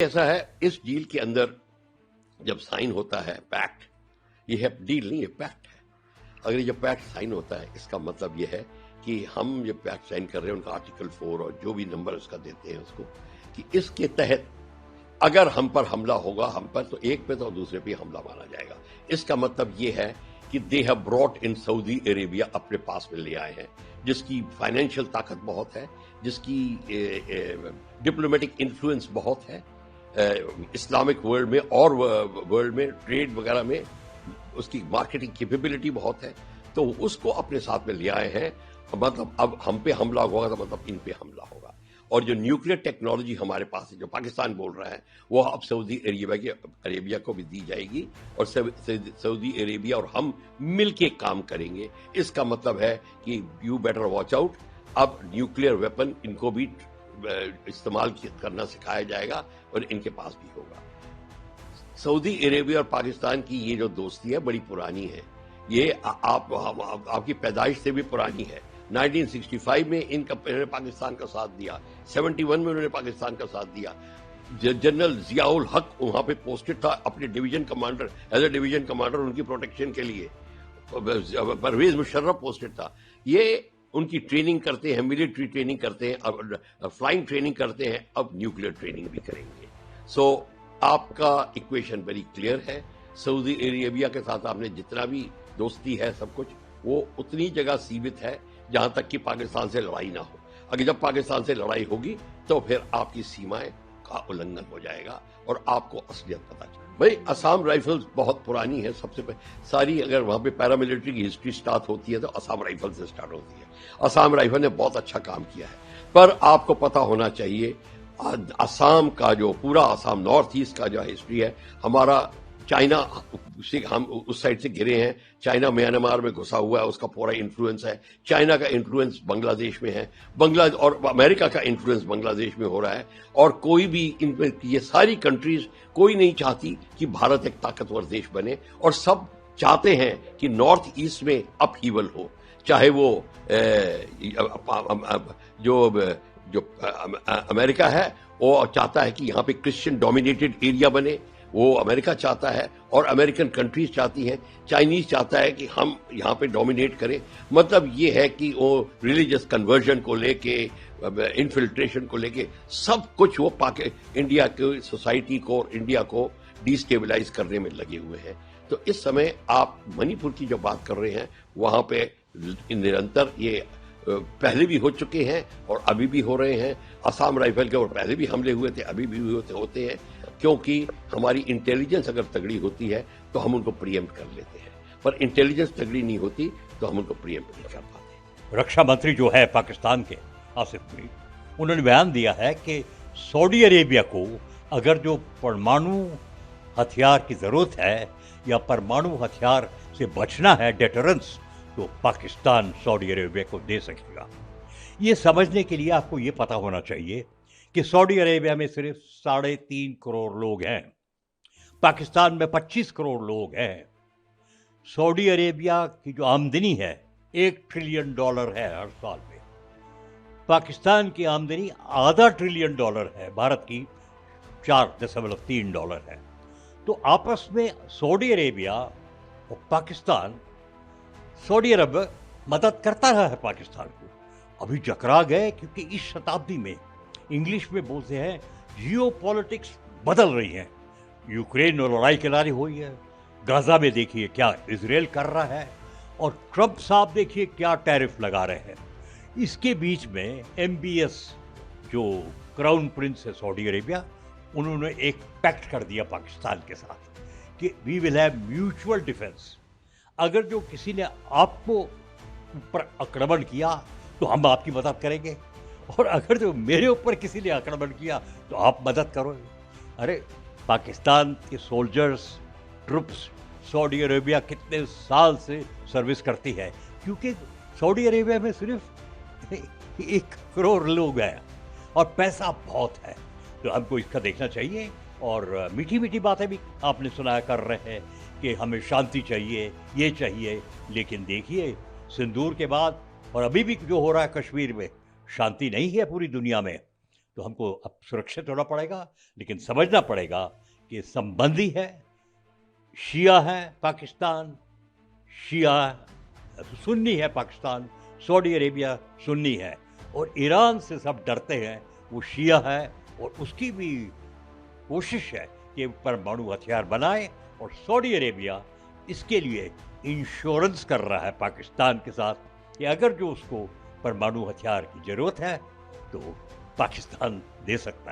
ऐसा है इस डील के अंदर जब साइन होता है पैक्ट, ये है डील नहीं, ये पैक्ट है। अगर ये पैक्ट साइन होता है इसका मतलब ये है कि हम ये पैक्ट साइन कर रहे हैं, उनका आर्टिकल 4 और जो भी नंबर उसका देते हैं उसको, कि इसके तहत अगर हम पर हमला होगा, हम पर तो एक पे तो दूसरे पे हमला माना जाएगा। इसका मतलब ये है कि they have brought in Saudi Arabia, अपने पास में ले आए हैं, जिसकी फाइनेंशियल ताकत बहुत है, जिसकी डिप्लोमेटिक इन्फ्लुएंस बहुत है इस्लामिक वर्ल्ड में और वर्ल्ड में ट्रेड वगैरह में, उसकी मार्केटिंग कैपेबिलिटी बहुत है, तो उसको अपने साथ में ले आए हैं। मतलब अब हम पे हमला होगा तो मतलब इन पे हमला होगा। और जो न्यूक्लियर टेक्नोलॉजी हमारे पास है, जो पाकिस्तान बोल रहा है, वो अब सऊदी अरेबिया को भी दी जाएगी और सऊदी अरेबिया और हम मिलके काम करेंगे। इसका मतलब है कि यू बेटर वॉच आउट, अब न्यूक्लियर वेपन इनको भी इस्तेमाल करना सिखाया जाएगा और इनके पास भी होगा। सऊदी अरेबिया और पाकिस्तान की ये जो दोस्ती है बड़ी पुरानी है, ये आपकी पैदाइश से भी पुरानी है। 1965 में इन्होंने पाकिस्तान का साथ दिया, 71 में उन्होंने पाकिस्तान का साथ दिया। जनरल जियाउल हक वहां पे पोस्टेड था अपने division commander, as a division commander उनकी प्रोटेक्शन के लिए। परवेज मुशर्रफ पोस्टेड था। ये उनकी ट्रेनिंग करते हैं, मिलिट्री ट्रेनिंग करते हैं, अब फ्लाइंग ट्रेनिंग करते हैं, अब न्यूक्लियर ट्रेनिंग भी करेंगे। सो आपका इक्वेशन वेरी क्लियर है। सऊदी अरेबिया के साथ आपने जितना भी दोस्ती है सब कुछ, वो उतनी जगह सीमित है जहां तक कि पाकिस्तान से लड़ाई ना हो। अगर जब पाकिस्तान से लड़ाई होगी तो फिर आपकी सीमाएं का उल्लंघन हो जाएगा और आपको असलियत पता चलेगी। भाई असम राइफल्स बहुत पुरानी है, सबसे सारी अगर वहां पे पैरामिलिट्री की हिस्ट्री स्टार्ट होती है तो असम राइफल से स्टार्ट होती है। असम राइफल ने बहुत अच्छा काम किया है, पर आपको पता होना चाहिए असम का जो पूरा असम नॉर्थ ईस्ट का जो हिस्ट्री है, हमारा चाइना से हम उस साइड से घिरे हैं, चाइना म्यांमार में घुसा हुआ है, उसका पूरा इन्फ्लुएंस है। चाइना का इन्फ्लुएंस बांग्लादेश में है, बांग्लादेश और अमेरिका का इन्फ्लुएंस बांग्लादेश में हो रहा है। और कोई भी ये सारी कंट्रीज कोई नहीं चाहती कि भारत एक ताकतवर देश बने, और सब चाहते हैं कि नॉर्थ ईस्ट में अपहीवल हो। चाहे वो जो अमेरिका है वो चाहता है कि यहाँ पे क्रिश्चियन डोमिनेटेड एरिया बने, वो अमेरिका चाहता है, और अमेरिकन कंट्रीज चाहती हैं, चाइनीज चाहता है कि हम यहाँ पे डोमिनेट करें। मतलब ये है कि वो रिलीजियस कन्वर्जन को लेके, इन्फिल्ट्रेशन को लेके सब कुछ वो इंडिया की सोसाइटी को और इंडिया को डिस्टेबलाइज करने में लगे हुए हैं। तो इस समय आप मणिपुर की जो बात कर रहे हैं, वहां पे निरंतर ये पहले भी हो चुके हैं और अभी भी हो रहे हैं। असम राइफल के और पहले भी हमले हुए थे, अभी भी होते हैं, क्योंकि हमारी इंटेलिजेंस अगर तगड़ी होती है तो हम उनको प्रिएम्प्ट कर लेते हैं, पर इंटेलिजेंस तगड़ी नहीं होती तो हम उनको प्रिएम्प्ट नहीं कर पाते। रक्षा मंत्री जो है पाकिस्तान के आसिफ मलिक, उन्होंने बयान दिया है कि सऊदी अरेबिया को अगर जो परमाणु हथियार की जरूरत है या परमाणु हथियार से बचना है, डेटरेंस, तो पाकिस्तान सऊदी अरेबिया को दे सकेगा। ये समझने के लिए आपको ये पता होना चाहिए कि सऊदी अरेबिया में सिर्फ 3.5 करोड़ लोग हैं, पाकिस्तान में 25 करोड़ लोग हैं। सऊदी अरेबिया की जो आमदनी है $1 ट्रिलियन है हर साल में, पाकिस्तान की आमदनी $0.5 ट्रिलियन है, भारत की $4.3 है। तो आपस में सऊदी अरेबिया और पाकिस्तान, सऊदी अरब मदद करता रहा है पाकिस्तान को, अभी टकरा गए, क्योंकि इस शताब्दी में इंग्लिश में बोलते हैं जियो पॉलिटिक्स बदल रही है। यूक्रेन में लड़ाई की लड़ाई हुई है, गाजा में देखिए क्या इजराइल कर रहा है, और ट्रंप साहब देखिए क्या टैरिफ लगा रहे हैं। इसके बीच में MBS जो क्राउन प्रिंस है सऊदी अरेबिया, उन्होंने एक पैक्ट कर दिया पाकिस्तान के साथ कि we will have mutual defence. अगर जो किसी ने आपको ऊपर आक्रमण किया तो हम आपकी मदद करेंगे, और अगर जो मेरे ऊपर किसी ने आक्रमण किया तो आप मदद करो। अरे पाकिस्तान के सोल्जर्स, ट्रुप्स सऊदी अरेबिया कितने साल से सर्विस करती है, क्योंकि सऊदी अरेबिया में सिर्फ 1 करोड़ लोग हैं और पैसा बहुत है। तो हमको इसका देखना चाहिए। और मीठी मीठी बातें भी आपने सुनाया कर रहे हैं कि हमें शांति चाहिए, ये चाहिए, लेकिन देखिए सिंदूर के बाद और अभी भी जो हो रहा है कश्मीर में, शांति नहीं है पूरी दुनिया में। तो हमको अब सुरक्षित होना पड़ेगा, लेकिन समझना पड़ेगा कि संबंधी है, शिया है पाकिस्तान, शिया सुन्नी है पाकिस्तान, सऊदी अरेबिया सुन्नी है, और ईरान से सब डरते हैं, वो शिया है और उसकी भी कोशिश है कि परमाणु हथियार बनाए, और सऊदी अरेबिया इसके लिए इंश्योरेंस कर रहा है पाकिस्तान के साथ कि अगर जो उसको परमाणु हथियार की जरूरत है तो पाकिस्तान दे सकता है।